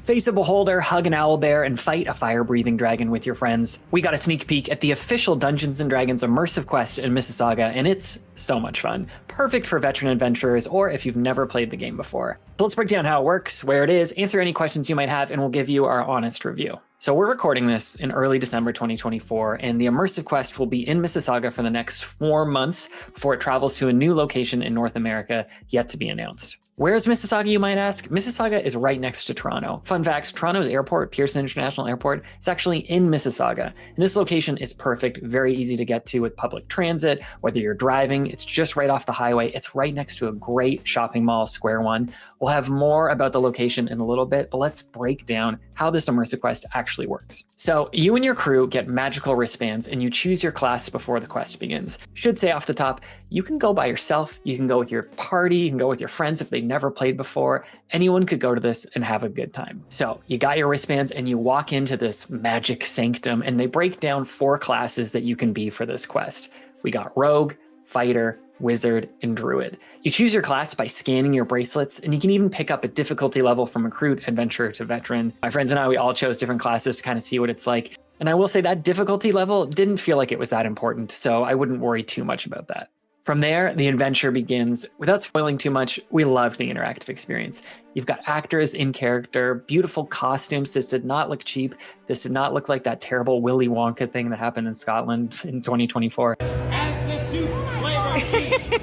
Face a beholder, hug an owlbear, and fight a fire-breathing dragon with your friends. We got a sneak peek at the official Dungeons & Dragons Immersive Quest in Mississauga, and it's so much fun. Perfect for veteran adventurers or if you've never played the game before. So let's break down how it works, where it is, answer any questions you might have, and we'll give you our honest review. So we're recording this in early December 2024, and the Immersive Quest will be in Mississauga for the next 4 months before it travels to a new location in North America yet to be announced. Where's Mississauga, you might ask? Mississauga is right next to Toronto. Fun fact, Toronto's airport, Pearson International Airport, is actually in Mississauga. And this location is perfect, very easy to get to with public transit. Whether you're driving, it's just right off the highway. It's right next to a great shopping mall, Square One. We'll have more about the location in a little bit, but let's break down how this Immersive Quest actually works. So you and your crew get magical wristbands and you choose your class before the quest begins. Should say off the top, you can go by yourself, you can go with your party, you can go with your friends if they never played before. Anyone could go to this and have a good time. So you got your wristbands and you walk into this magic sanctum, and they break down 4 classes that you can be for this quest. We got rogue, fighter, wizard, and druid. You choose your class by scanning your bracelets, and you can even pick up a difficulty level from recruit, adventurer to veteran. My friends and I, we all chose different classes to kind of see what it's like. And I will say that difficulty level didn't feel like it was that important, so I wouldn't worry too much about that. From there, the adventure begins. Without spoiling too much, we loved the interactive experience. You've got actors in character, beautiful costumes. This did not look cheap. This did not look like that terrible Willy Wonka thing that happened in Scotland in 2024. As the soup flavor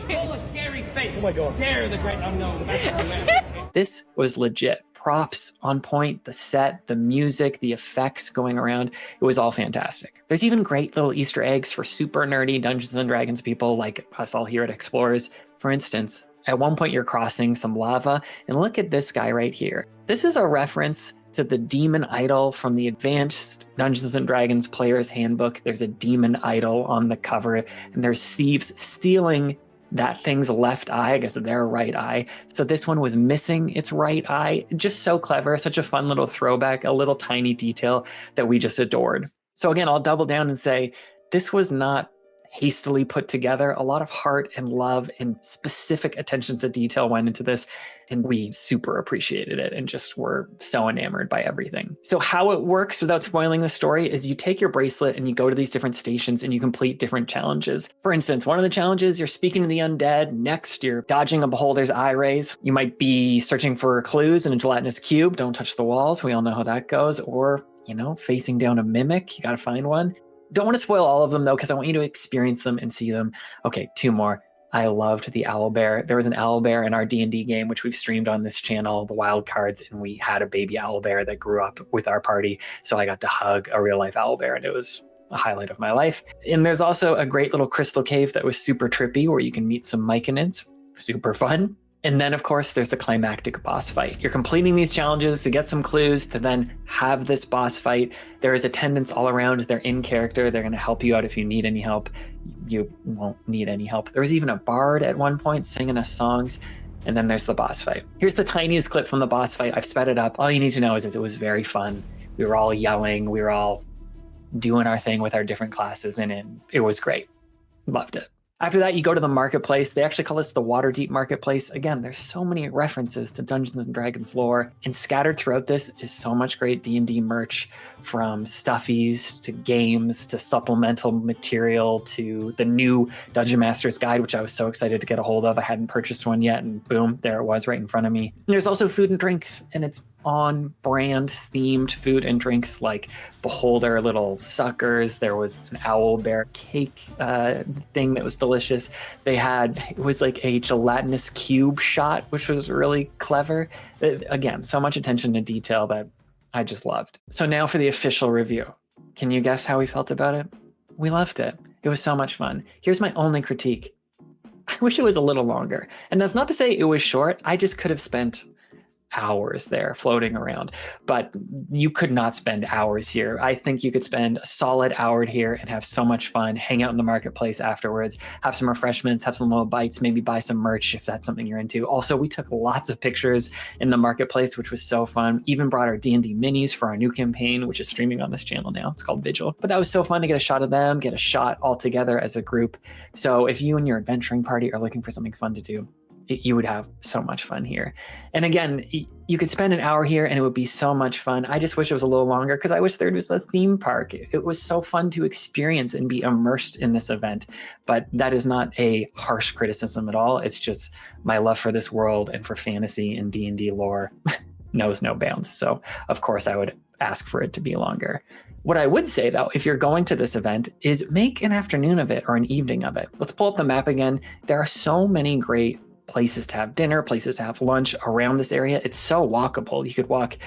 full of scary face. Oh my God. Scare the great unknown. This was legit. Props on point, the set, the music, the effects going around. It was all fantastic. There's even great little Easter eggs for super nerdy Dungeons & Dragons people like us all here at Explorers. For instance, at one point you're crossing some lava, and look at this guy right here. This is a reference to the demon idol from the Advanced Dungeons & Dragons Player's Handbook. There's a demon idol on the cover, and there's thieves stealing that thing's left eye, I guess their right eye. So this one was missing its right eye. Just so clever, such a fun little throwback, a little tiny detail that we just adored. So again, I'll double down and say, this was not hastily put together. A lot of heart and love and specific attention to detail went into this, and we super appreciated it and just were so enamored by everything. So how it works without spoiling the story is you take your bracelet and you go to these different stations and you complete different challenges. For instance, one of the challenges, you're speaking to the undead. Next, you're dodging a beholder's eye rays. You might be searching for clues in a gelatinous cube. Don't touch the walls. We all know how that goes. Or, facing down a mimic. You got to find one. Don't want to spoil all of them though, because I want you to experience them and see them. Okay, 2 more. I loved the owlbear. There was an owlbear in our D&D game, which we've streamed on this channel, the Wild Cards, and we had a baby owlbear that grew up with our party. So I got to hug a real life owlbear, and it was a highlight of my life. And there's also a great little crystal cave that was super trippy where you can meet some myconids. Super fun. And then, of course, there's the climactic boss fight. You're completing these challenges to get some clues to then have this boss fight. There is attendants all around. They're in character. They're going to help you out if you need any help. You won't need any help. There was even a bard at one point singing us songs. And then there's the boss fight. Here's the tiniest clip from the boss fight. I've sped it up. All you need to know is that it was very fun. We were all yelling. We were all doing our thing with our different classes, and it was great. Loved it. After that, you go to the marketplace. They actually call this the Waterdeep marketplace. Again, there's so many references to Dungeons & Dragons lore, and scattered throughout this is so much great D&D merch, from stuffies to games to supplemental material to the new Dungeon Master's Guide, which I was so excited to get a hold of. I hadn't purchased one yet, and boom, there it was right in front of me. And there's also food and drinks, and it's on brand themed food and drinks like beholder little suckers. There was an owl bear cake thing that was delicious. It was like a gelatinous cube shot, which was really clever. Again, so much attention to detail that I just loved. So now for the official review. Can you guess how we felt about it? We loved it. It was so much fun. Here's my only critique. I wish it was a little longer. And that's not to say it was short. I just could have spent hours there floating around, but you could not spend hours here. I think you could spend a solid hour here and have so much fun, hang out in the marketplace afterwards, have some refreshments, have some little bites, maybe buy some merch if that's something you're into. Also, we took lots of pictures in the marketplace, which was so fun. Even brought our D&D minis for our new campaign, which is streaming on this channel now. It's called Vigil. But that was so fun to get a shot of them, get a shot all together as a group. So if you and your adventuring party are looking for something fun to do, you would have so much fun here. And again, you could spend an hour here and it would be so much fun. I just wish it was a little longer because I wish there was a theme park. It was so fun to experience and be immersed in this event. But that is not a harsh criticism at all. It's just my love for this world and for fantasy and D&D lore knows no bounds. So of course I would ask for it to be longer. What I would say, though, if you're going to this event, is make an afternoon of it or an evening of it. Let's pull up the map again. There are so many great places to have dinner, places to have lunch around this area. It's so walkable. You could walk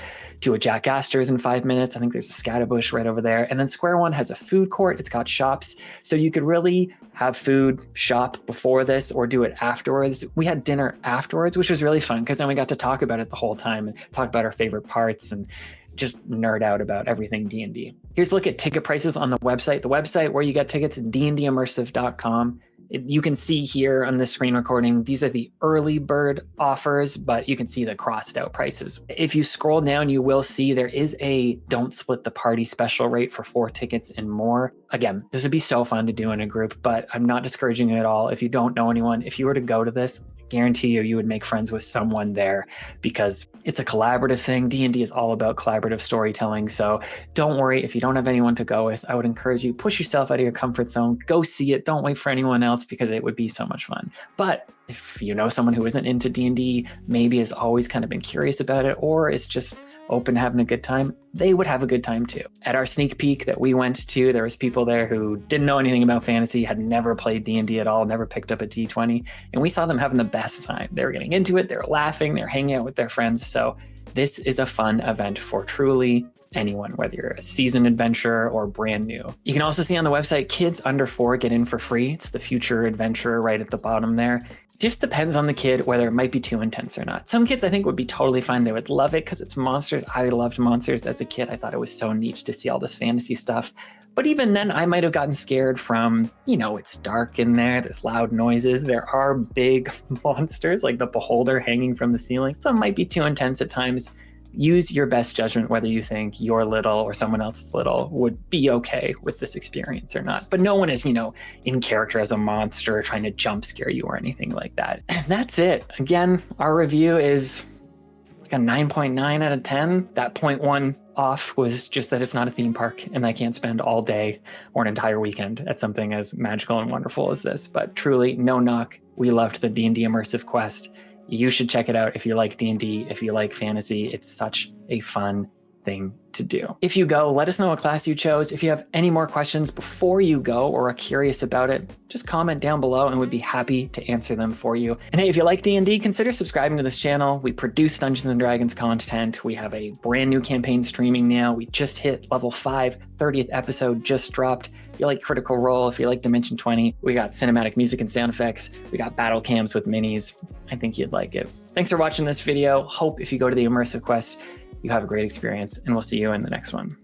to a Jack Astor's in 5 minutes. I think there's a Scatterbush right over there. And then Square One has a food court. It's got shops. So you could really have food, shop before this, or do it afterwards. We had dinner afterwards, which was really fun because then we got to talk about it the whole time and talk about our favorite parts and just nerd out about everything D&D. Here's a look at ticket prices on the website. The website where you get tickets is dndimmersive.com. You can see here on the screen recording, these are the early bird offers, but you can see the crossed out prices. If you scroll down, you will see there is a don't split the party special rate for 4 tickets and more. Again, this would be so fun to do in a group, but I'm not discouraging it at all. If you don't know anyone, if you were to go to this, guarantee you would make friends with someone there because it's a collaborative thing. D&D is all about collaborative storytelling. So don't worry if you don't have anyone to go with. I would encourage you, push yourself out of your comfort zone, go see it. Don't wait for anyone else because it would be so much fun. But if you know someone who isn't into D&D, maybe has always kind of been curious about it, or is just open to having a good time, they would have a good time too. At our sneak peek that we went to, there was people there who didn't know anything about fantasy, had never played D&D at all, never picked up a D20, and we saw them having the best time. They were getting into it, they were laughing, they were hanging out with their friends. So this is a fun event for truly anyone, whether you're a seasoned adventurer or brand new. You can also see on the website, kids under 4 get in for free. It's the future adventurer right at the bottom there. Just depends on the kid whether it might be too intense or not. Some kids I think would be totally fine. They would love it because it's monsters. I loved monsters as a kid. I thought it was so neat to see all this fantasy stuff. But even then, I might have gotten scared from, it's dark in there. There's loud noises. There are big monsters like the Beholder hanging from the ceiling. So it might be too intense at times. Use your best judgment whether you think your little or someone else's little would be okay with this experience or not. But no one is, in character as a monster trying to jump scare you or anything like that. And that's it. Again, our review is like a 9.9 out of 10. That 0.1 off was just that it's not a theme park and I can't spend all day or an entire weekend at something as magical and wonderful as this. But truly, no knock. We loved the D&D Immersive Quest. You should check it out if you like D&D, if you like fantasy. It's such a fun thing to do. If you go, let us know what class you chose. If you have any more questions before you go or are curious about it, just comment down below and we'd be happy to answer them for you. And hey, if you like D&D, consider subscribing to this channel. We produce Dungeons & Dragons content. We have a brand new campaign streaming now. We just hit level 5, 30th episode just dropped. If you like Critical Role, if you like Dimension 20, we got cinematic music and sound effects. We got battle cams with minis. I think you'd like it. Thanks for watching this video. Hope if you go to the Immersive Quest, you have a great experience, and we'll see you in the next one.